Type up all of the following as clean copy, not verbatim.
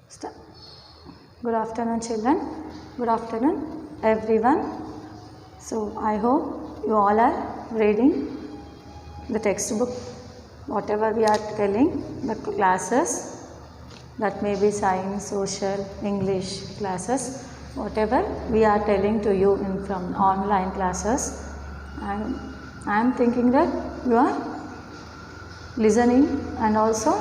Start. Good afternoon, children. Good afternoon, everyone. So I hope you all are reading the textbook, whatever we are telling, the classes, that may be science, social, English classes, whatever we are telling to you in from online classes. And I am thinking that you are listening and also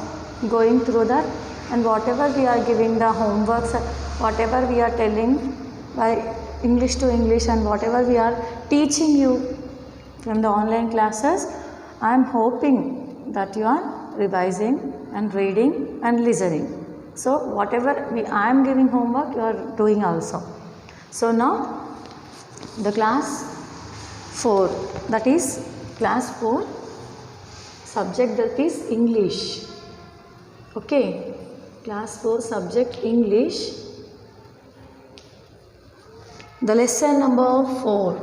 going through that, and whatever we are giving the homeworks, whatever we are telling by English to English, and whatever we are teaching you from the online classes, I am hoping that you are revising and reading and listening. So whatever I am giving homework, you are doing also. So now the class 4, that is class 4, subject that is English. Okay, class 4 subject English. The lesson number 4.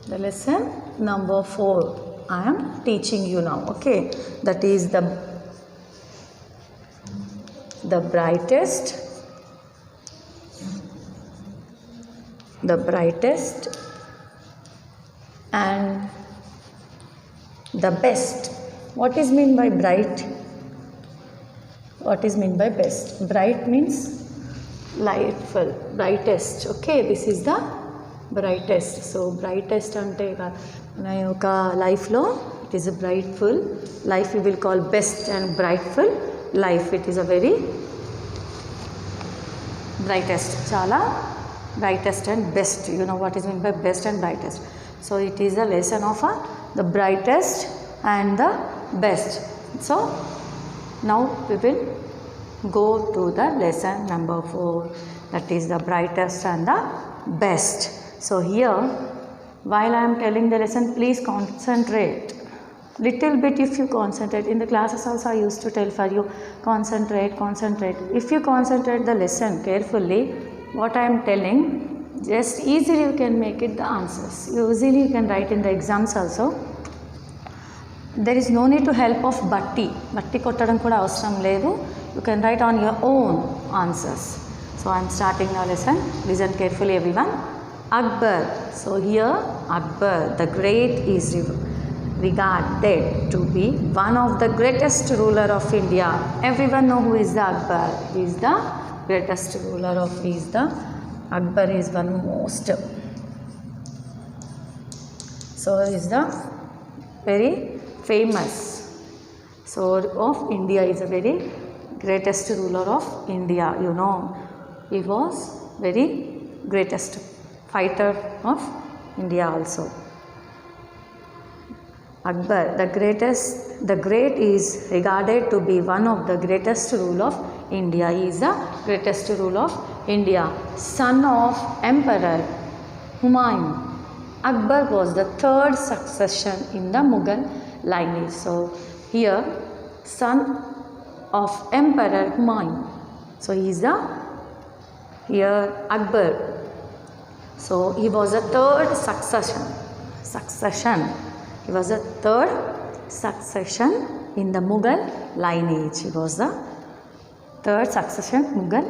The lesson number 4 I am teaching you now. Okay, that is the brightest, and the best. What is mean by bright? What is mean by best? Bright means lightful, brightest. Okay, this is the brightest. So brightest ante మన యొక్క లైఫ్లో it is a brightful life we will call best, and brightful life it is a very brightest, chala brightest and best. You know what is meant by best and brightest. So it is the lesson of the brightest and the best. So now we will go to the lesson number 4, that is the brightest and the best. So here, while I am telling the lesson, please concentrate little bit. If you concentrate in the classes also, I used to tell for you, concentrate. If you concentrate the lesson carefully, what I am telling, just easily you can make it the answers. Easily you can write in the exams also. There is no need to help of batti kottadam kuda avasaram ledu. You can write on your own answers. So I am starting now lesson. Listen carefully everyone. Akbar. So here Akbar the Great is regarded to be one of the greatest ruler of India. Everyone know who is the Akbar. He is the greatest ruler of Akbar is one most. So he is the very famous. So of India is a very greatest ruler of India. You know, he was very greatest fighter of India also. Akbar, the great is regarded to be one of the greatest rule of India. He is the greatest rule of India. Son of Emperor Humayun. Akbar was the third succession in the Mughal lineage. So here, son of Emperor Humayun. So he is the here Akbar. So he was a third succession. He was a third succession in the Mughal lineage. He was the third succession Mughal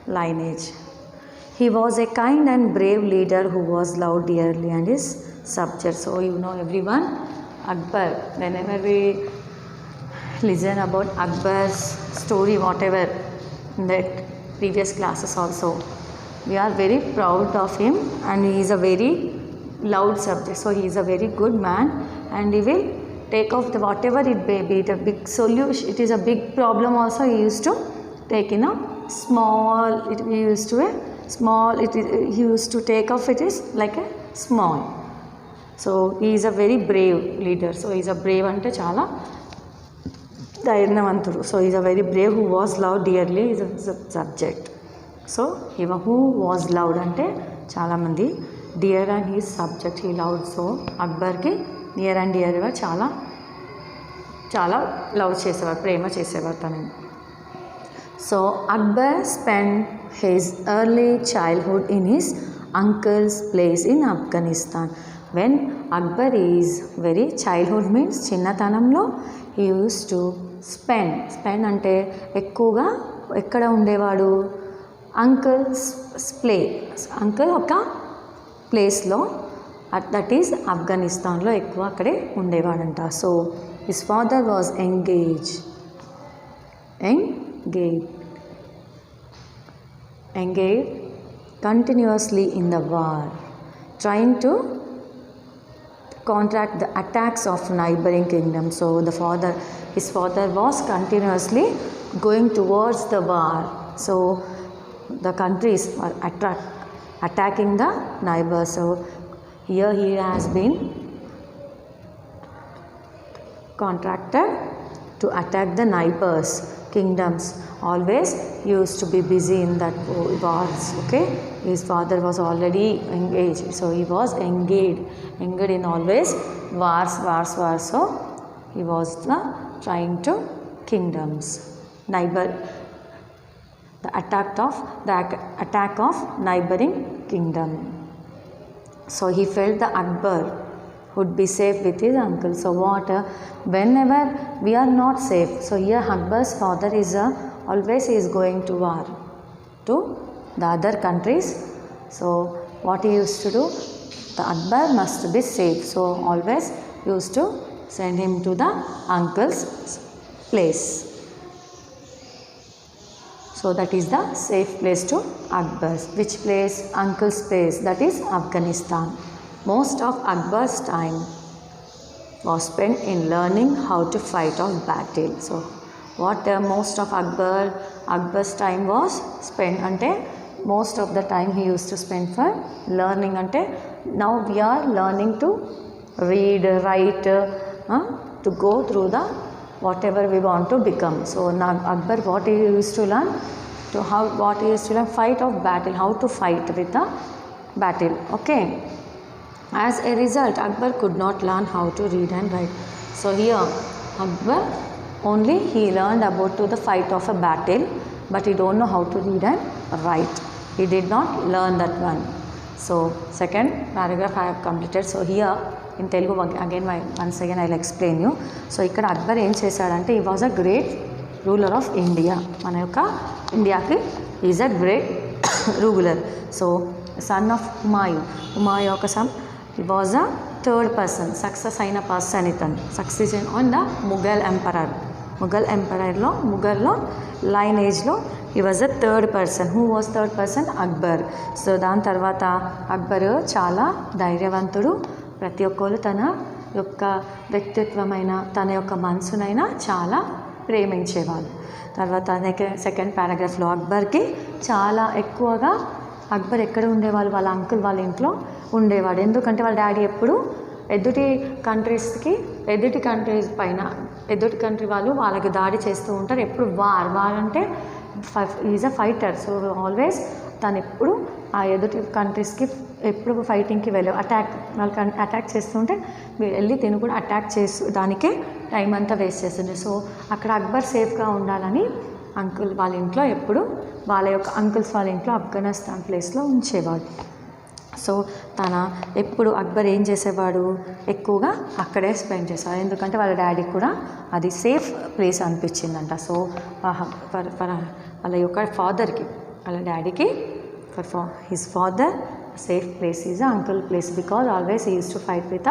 lineage. He was a kind and brave leader who was loved dearly and his subjects. So you know everyone, Akbar, whenever we listen about Akbar's story, whatever in that previous classes also, we are very proud of him, and he is a very loud subject. So he is a very good man, and he will take off the whatever it may be, the big solution. It is a big problem also, he used to take in a small. He used to take off it is like a small. So he is a very brave leader. So he is a brave ante chala ధైర్యవంతుడు. So he is a very brave who was loved dearly is a subject. So who was loved ante చాలా మంది dear and his subject he loved. So Akbar ki near and dear గా చాలా love చేసేవారు, ప్రేమ చేసేవారు తనని. So Akbar spent his early childhood in his uncle's place in Afghanistan. When Akbar is very childhood means చిన్నతనంలో he used to spend అంటే ఎక్కువగా ఎక్కడ ఉండేవాడు, అంకుల్ ఒక ప్లేస్లో, దట్ ఈస్ ఆఫ్ఘనిస్తాన్లో ఎక్కువ అక్కడే ఉండేవాడంట. So his father was engaged continuously in the war, trying to counteract the attacks of neighboring kingdoms. So his father was continuously going towards the war. So the countries were attacking the neighbors. So here he has been contracted to attack the neighbors kingdoms. Always used to be busy in that wars. Okay, his father was already engaged, so he was engaged in always wars. So he was trying to kingdoms, the attack of neighboring kingdom. So he felt the Akbar would be safe with his uncle. So whenever we are not safe, so here Akbar's father is always he is going to war to the other countries. So what he used to do, the Akbar must be safe, so always used to send him to the uncle's place. So that is the safe place to Akbar's. Which place? Uncle's place, that is Afghanistan. Most of Akbar's time was spent in learning how to fight off battle. So what most of Akbar's time was spent ante, most of the time he used to spend for learning. Ante now we are learning to read, write, to go through the whatever we want to become. So now Akbar, what he used to learn, fight off battle, how to fight with the battle. Okay, as a result Akbar could not learn how to read and write. So here Akbar only he learned about to the fight of a battle, but he don't know how to read and write. He did not learn that one. So second paragraph I have completed. So here in Telugu again once again I will explain you. So ఇక్కడ అక్బర్ ఏం చేశాడంటే, he was a great ruler of India. మన యొక్క ఇండియాకి he is a great ruler. So son of Humayun యొక్క son, he was a third person, success అయిన person ఇతను, succession on the Mughal ఎంపరర్లో ముఘల్లో లైనేజ్లో he was a third person. Who was third person? Akbar. So దాని తర్వాత అక్బర్ చాలా ధైర్యవంతుడు. ప్రతి ఒక్కరు తన యొక్క వ్యక్తిత్వమైన తన యొక్క మనసునైనా చాలా ప్రేమించేవాళ్ళు. తర్వాత సెకండ్ పారాగ్రాఫ్లో అక్బర్కి చాలా ఎక్కువగా, అక్బర్ ఎక్కడ ఉండేవాళ్ళు, వాళ్ళ అంకుల్ వాళ్ళ ఇంట్లో ఉండేవాడు. ఎందుకంటే వాళ్ళ డాడీ ఎప్పుడు ఎదుటి కంట్రీ వాళ్ళు వాళ్ళకి దాడి చేస్తూ ఉంటారు. ఎప్పుడు వార్ అంటే is a fighter. So always తను ఎప్పుడు ఆ ఎదుటి కంట్రీస్కి ఎప్పుడు ఫైటింగ్కి వాళ్ళకి అటాక్ చేస్తుంటే వెళ్ళి తిను కూడా అటాక్ చేస్తూ దానికే టైం అంతా వేస్ట్ చేస్తుండే. సో అక్కడ అక్బర్ సేఫ్గా ఉండాలని అంకుల్ వాళ్ళ ఇంట్లో ఎప్పుడు అంకుల్స్ వాళ్ళ ఇంట్లో ఆఫ్ఘనిస్తాన్ ప్లేస్లో ఉంచేవాడు. సో ఎప్పుడు అక్బర్ ఏం చేసేవాడు, ఎక్కువగా అక్కడే స్పెండ్ చేసేవాడు. ఎందుకంటే వాళ్ళ డాడీకి కూడా అది సేఫ్ ప్లేస్ అనిపించిందంట. సో వాళ్ళ యొక్క ఫాదర్కి, వాళ్ళ డాడీకి, for his father safe place is uncle place, because always he use to fight with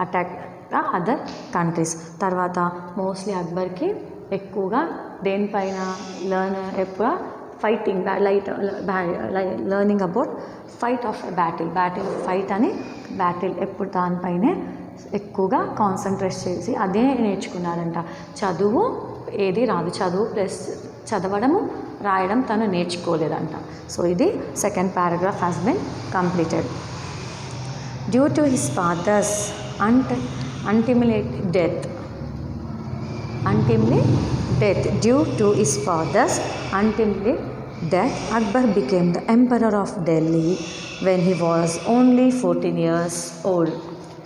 attack the other countries. తర్వాత మోస్ట్లీ అక్బర్కి ఎక్కువగా దేనిపైన ఎక్కువ fighting learning about fight of battle ఎప్పుడు దానిపైనే ఎక్కువగా కాన్సన్ట్రేట్ చేసి అదే నేర్చుకున్నాడంట. చదువు ఏది రాదు, చదువు ప్లస్ చదవడము రాయడం తను నేర్చుకోలేదంట. సో ఇది second paragraph has been completed. Due to his father's untimely death, due to his father's untimely death, Akbar became the emperor of Delhi when he was only 14 years old.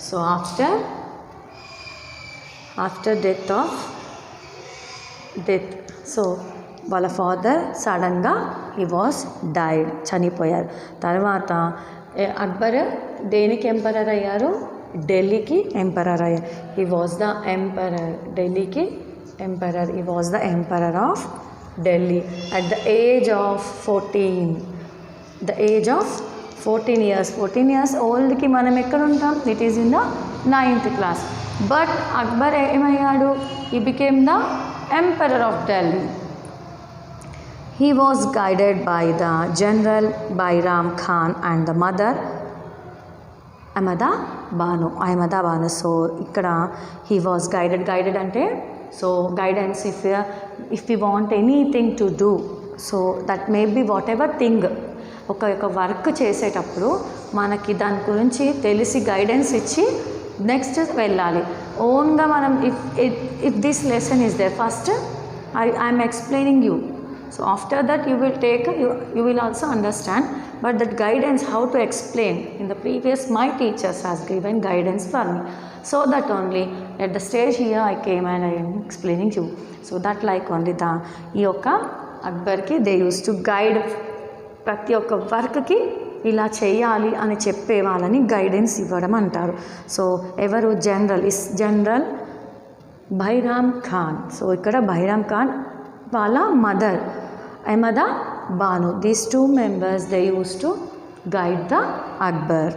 So after death, so వాళ్ళ father సడన్గా he was died, చనిపోయారు. తర్వాత అక్బర్ దేనికి emperor అయ్యారు, ఢిల్లీకి emperor అయ్యారు. He was the emperor, ఢిల్లీకి emperor. He was the emperor of Delhi at the age of 14. The age of 14 years. 14 years old ki manam ekkada untam? It is in the 9th class. But Akbar emayyadu? He became the emperor of Delhi. He was guided by the General Bairam Khan and the mother Ahmada Banu. So ikkada he was guided ante, so guidance, if we want anything to do, so that may be whatever thing, ఒక work చేసేటప్పుడు మనకి దాని గురించి తెలిసి guidance ఇచ్చి next వెళ్ళాలి. ఓన్గా మనం if this lesson is there, first I'm explaining you, so after that you will take, you will also understand, but that guidance how to explain, in the previous my teachers has given guidance for me, so that only at the stage here I came and I am explaining you. So that like only the ఈ యొక్క అక్బర్కి they use to guide, ప్రతి ఒక్క వర్క్కి ఇలా చేయాలి అని చెప్పే వాళ్ళని గైడెన్స్ ఇవ్వడం అంటారు. సో ఎవరు? జనరల్ బైరామ్ ఖాన్. సో ఇక్కడ బైరామ్ ఖాన్ వాళ్ళ mother Ahmada Banu. These 2 members they used to guide the Akbar.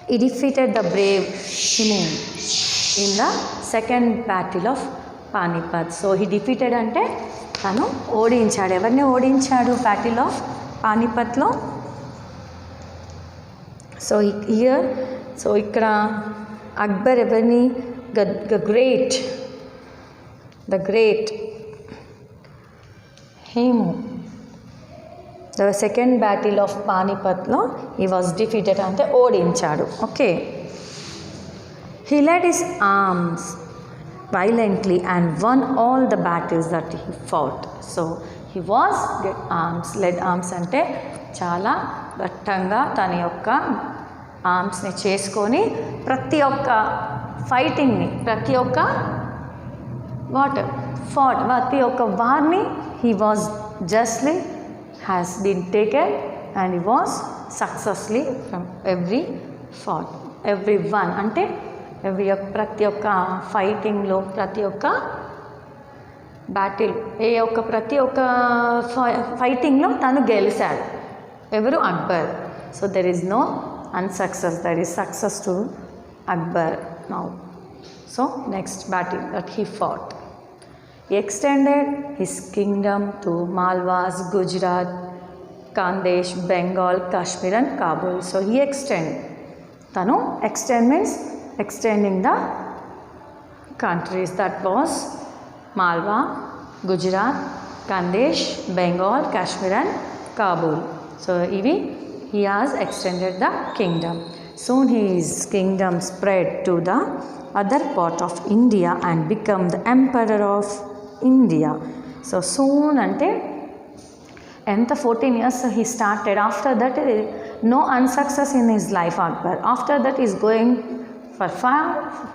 He defeated the brave Shimun in the second battle of Panipat. So he defeated అంటే తను ఓడించాడు. ఎవరిని ఓడించాడు బ్యాటిల్ ఆఫ్ పానిపత్లో? సో హియర్, సో ఇక్కడ అక్బర్ ఎవరిని? The great Himu. The second battle of Panipatlo he was defeated ante odinchadu. Okay. He led his arms violently and won all the battles that he fought. So he was led arms ante చాలా గట్టంగా తన యొక్క ఆర్మ్స్ని చేసుకొని ప్రతి ఒక్క ఫైటింగ్ని, ప్రతి ఒక్క ప్రతి ఒక్క వార్ని he was justly has been taken and he was successfully from every one అంటే ప్రతి ఒక్క ఫైటింగ్లో, ప్రతి ఒక్క బ్యాటిల్, ప్రతి ఒక్క ఫైటింగ్లో తను గెలిచాడు. ఎవరు? Akbar. So there is no unsuccess, there is success to Akbar now. So next battle that he fought. He extended his kingdom to Malwas, Gujarat, Khandesh, Bengal, Kashmir and Kabul. So he extend means extending the countries, that was Malwa, Gujarat, Khandesh, Bengal, Kashmir and Kabul. So he has extended the kingdom. Soon his kingdom spread to the other part of India and become the emperor of India. So soon ante enta 14 years he started. After that no unsuccess in his life Akbar. After that he is going for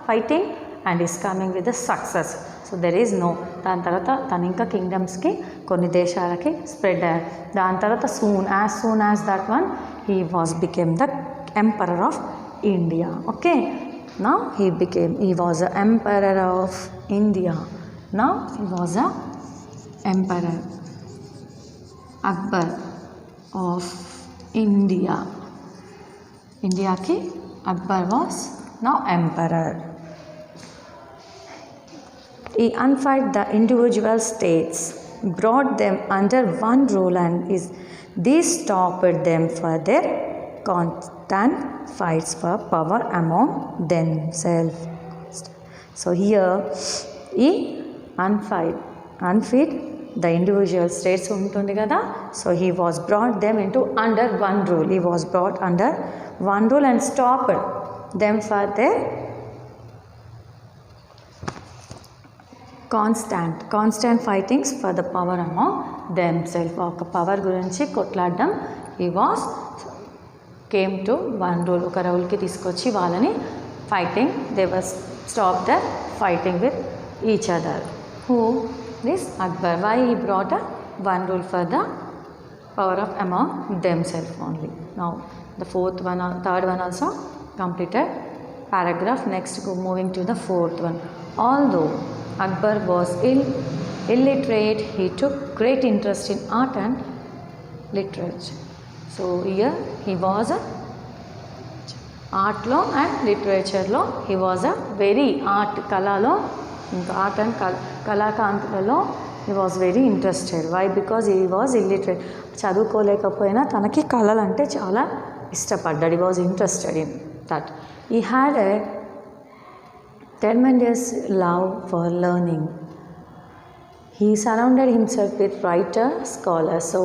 fighting and is coming with the success. So there is no, దాని తర్వాత తను ఇంకా కింగ్డమ్స్కి కొన్ని దేశాలకి spread అయ్యారు. దాని తర్వాత as soon as that one he became the emperor of India. Okay, now he was the emperor of India. Now he was a emperor, Akbar of India. India ki Akbar was now emperor. He unified the individual states, brought them under one rule, and this stopped them for their constant fights for power among themselves. So here he unfit the individual states ఉంటుంది కదా. So he was brought them into under one rule. He was brought under one rule and stopped them for their constant fightings for the power among themselves. ఒక power గురించి కొట్లాడడం. He came to one rule. ఒక రూల్కి తీసుకొచ్చి వాళ్ళని fighting, they were stopped the fighting with each other. Who? This Akbar. Why he brought one rule for the power of among themselves only. Now the third one also completed paragraph. Next moving to the fourth one. Although Akbar was illiterate. He took great interest in art and literature. So here he was a ఆర్ట్లో and లిటరేచర్లో he was a very కళలో art and కళాకాంతులలో he was very interested. Why? Because he was illiterate. చదువుకోలేకపోయినా తనకి కళలు అంటే చాలా ఇష్టపడ్డాడు. He was interested in that. He had a tremendous love for learning. He surrounded himself with writers, scholars. So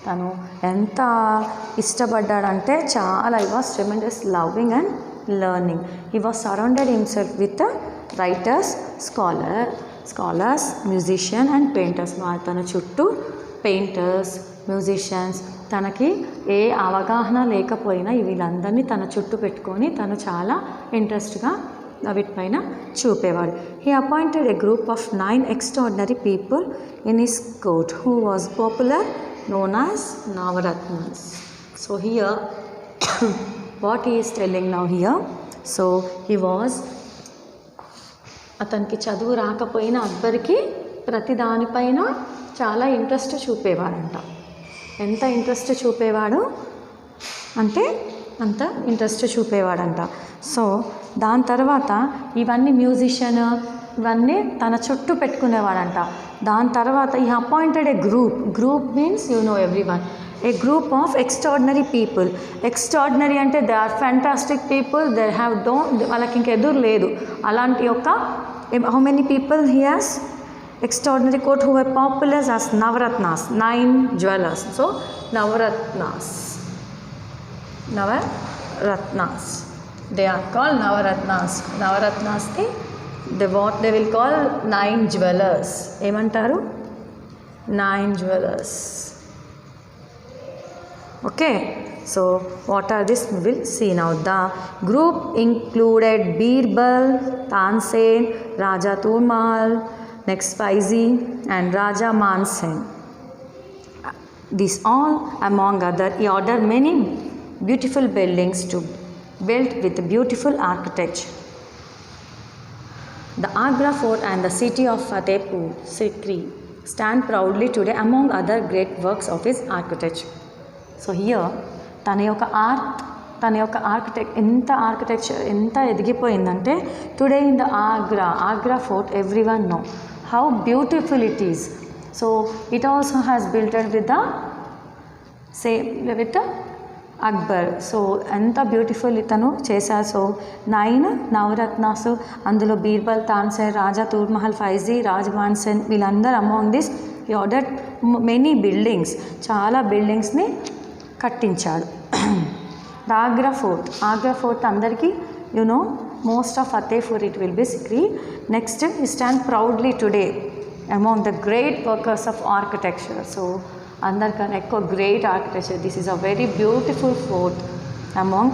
తను ఎంత ఇష్టపడ్డాడంటే చాలా he was tremendous loving and learning. He was surrounded himself with writers, scholars, musician and painters. తన చుట్టూ painters, musicians, తనకి ఏ అవగాహన లేకపోయినా వీళ్ళందరినీ తన చుట్టూ పెట్టుకొని తను చాలా ఇంట్రెస్ట్గా వీటిపైన చూపేవాడు. He appointed a group of 9 extraordinary people in his court who was popular known as Navaratnas. So here what he is telling now here, so he was అతనికి చదువు రాకపోయినా అక్బర్కి ప్రతి దానిపైన చాలా ఇంట్రెస్ట్ చూపేవాడంట. ఎంత ఇంట్రెస్ట్ చూపేవాడు అంటే అంత ఇంట్రెస్ట్ చూపేవాడంట. సో దాని తర్వాత ఇవన్నీ మ్యూజిషియన్ ఇవన్నీ తన చుట్టూ పెట్టుకునేవాడంట. దాని తర్వాత ఈ appointed a group means you know everyone, a group of extraordinary people. Extraordinary అంటే they are fantastic people, they have వాళ్ళకి ఇంక ఎదురు లేదు అలాంటి యొక్క how many people he has extraordinary court who were popular as Navaratnas, 9 jewelers. So Navaratnas, they are called Navaratnas what they will call 9 jewelers. Emantaru 9 jewelers. Okay, so what are this we will see now. The group included Birbal, Tansen, Raja Turmal, next Faizi and Raja Mansen. These all among other, he ordered many beautiful buildings to built with beautiful architecture. The Agra fort and the city of Fatehpur Sikri stand proudly today among other great works of his architecture. So here తన యొక్క architecture ఎంత ఎదిగిపోయిందంటే today in the Agra fort everyone know how beautiful it is. So it also has built with the Akbar. So anta beautiful itanu చేశారు. So 9 నవరత్నాసు, అందులో బీర్బల్, తాన్సేన్, రాజా తూర్మహల్, ఫైజీ, రాజ్ మాన్సేన్ వీళ్ళందరూ among this he ordered many buildings, చాలా బిల్డింగ్స్ని కట్టించాడు. The Agra fort అందరికీ you know most of Fatehpur it will be Sikri. Next we stand proudly today among the great workers of architecture. So andarkana ekko great architecture, this is a very beautiful fort among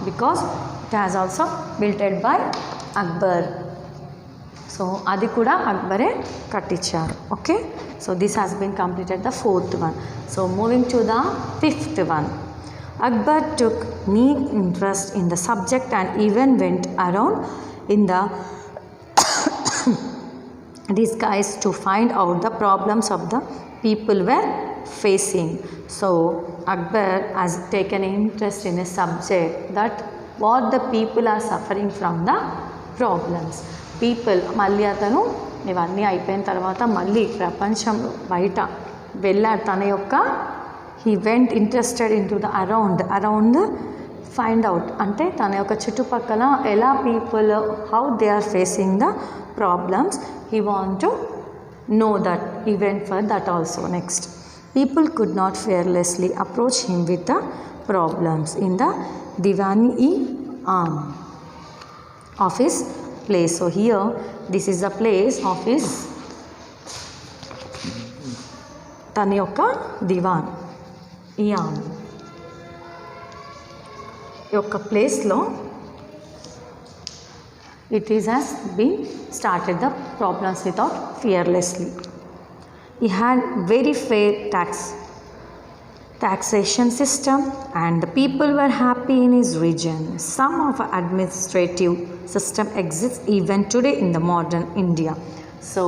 because it has also built by Akbar. So adi kuda Akbare katticharu. Okay, so this has been completed, the fourth one. So moving to the fifth one. Akbar took keen interest in the subject and even went around in the disguise to find out the problems of the people were facing. So Akbar has taken interest in a subject that what the people are suffering from the problems. People మళ్ళీ అతను ఇవన్నీ అయిపోయిన తర్వాత మళ్ళీ ప్రపంచం బయట వెళ్ళాడు. తన యొక్క he went interested into the around find out అంటే తన యొక్క చుట్టుపక్కల ఎలా people how they are facing the problems, he want to know that, he went for that also. Next, people could not fearlessly approach him with the problems in the Diwani of his place. So here this is the place of his తన యొక్క దివాన్ యొక్క ప్లేస్లో it is has been started the problems without fearlessly. He had very fair taxation system, and the people were happy in his region. Some of administrative system exists even today in the modern India. So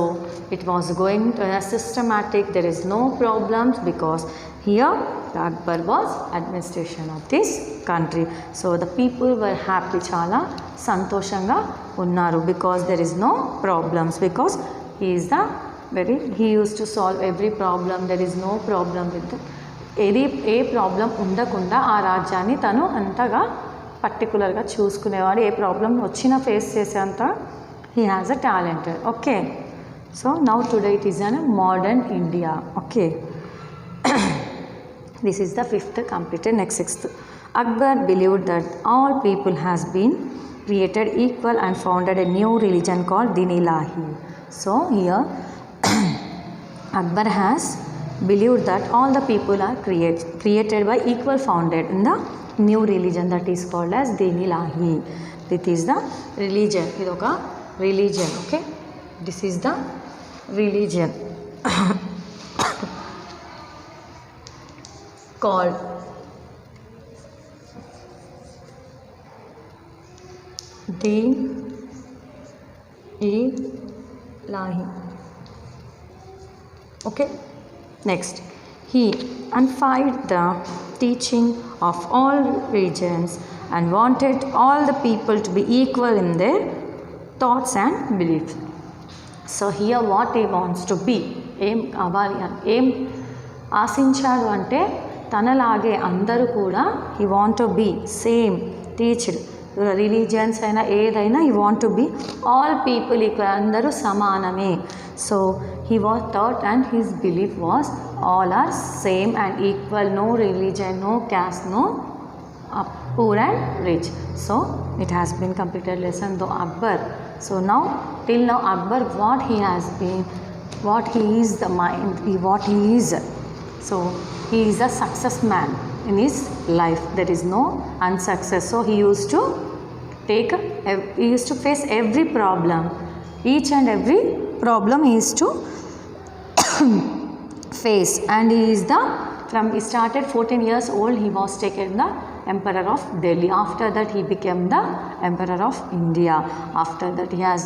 it was going to a systematic, there is no problems because here the Akbar was administration of this country. So the people were happy, chala santoshanga unnaru because there is no problems, because he is the he used to solve every problem. There is no problem with the ఏ problem ఉండకుండా ఆ రాజ్యాన్ని తను అంతగా పర్టికులర్గా చూసుకునేవాడు. ఏ problem వచ్చినా ఫేస్ చేసేంత he has a talented. Okay, so now today it is an modern India. Okay, this is the fifth completed. Next sixth. Akbar believed that all people has been created equal and founded a new religion called Din Ilahi. So here Akbar has believed that all the people are created by equal, founded in the new religion that is called as Din Ilahi. This is the religion. Idoka religion. Okay, this is the religion called Din Ilahi. Okay, next, he unified the teaching of all religions and wanted all the people to be equal in their thoughts and beliefs. So here what he wants to be, aim ఆశించాడు అంటే తనలాగే అందరూ కూడా he want to be same teached. Religions అయినా ఏదైనా he want to be all people equal, అందరూ సమానమే. So he was taught and his belief was all are same and equal, no religion, no caste, no poor and rich. So it has been completed lesson though Akbar. So now till now Akbar, what he has been, what he is, the mind, what he is. So he is a success man in his life. There is no unsuccess. So he used to face every problem, each and every problem he used to face. And he is he started 14 years old, he was taken the emperor of Delhi. After that he became the emperor of India. After that he has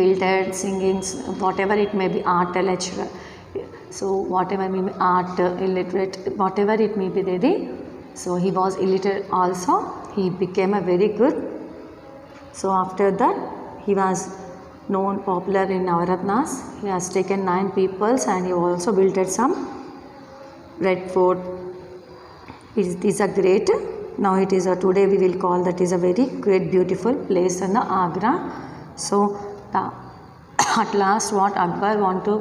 built singing, whatever it may be, art lecturer. So whatever may be art, illiterate, whatever it may be there. So he was illiterate also, he became a very good. So after that he was known popular in Navaratnas. He has taken 9 peoples and he also built some Red Fort. It is a great, now it is a, today we will call that is a very great beautiful place in the Agra. So at last what Akbar want to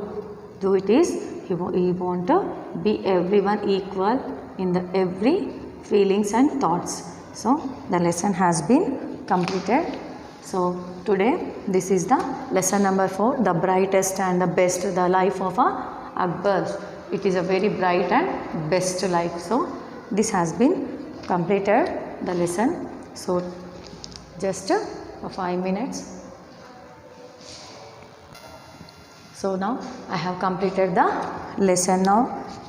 do it is he want to be everyone equal in the every feelings and thoughts. So the lesson has been completed. So today this is the lesson number 4, the brightest and the best, the life of Akbar. It is a very bright and best life. So this has been completed the lesson. So just 5 minutes. So now I have completed the lesson. Now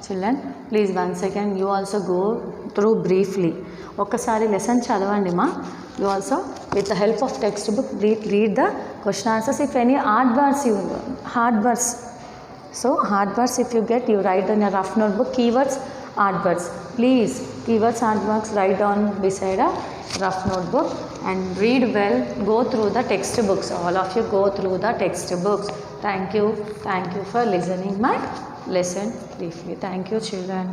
children, please once again you also go through briefly. Okasari lesson chadavandi ma. You also with the help of textbook read the question answers. If any hard words, so hard words if you get, you write on a rough notebook keywords, hard words. Please keywords, hard words write down beside a rough notebook and read well. Go through the textbooks. All of you go through the textbooks. Thank you for listening my lesson briefly. Thank you children.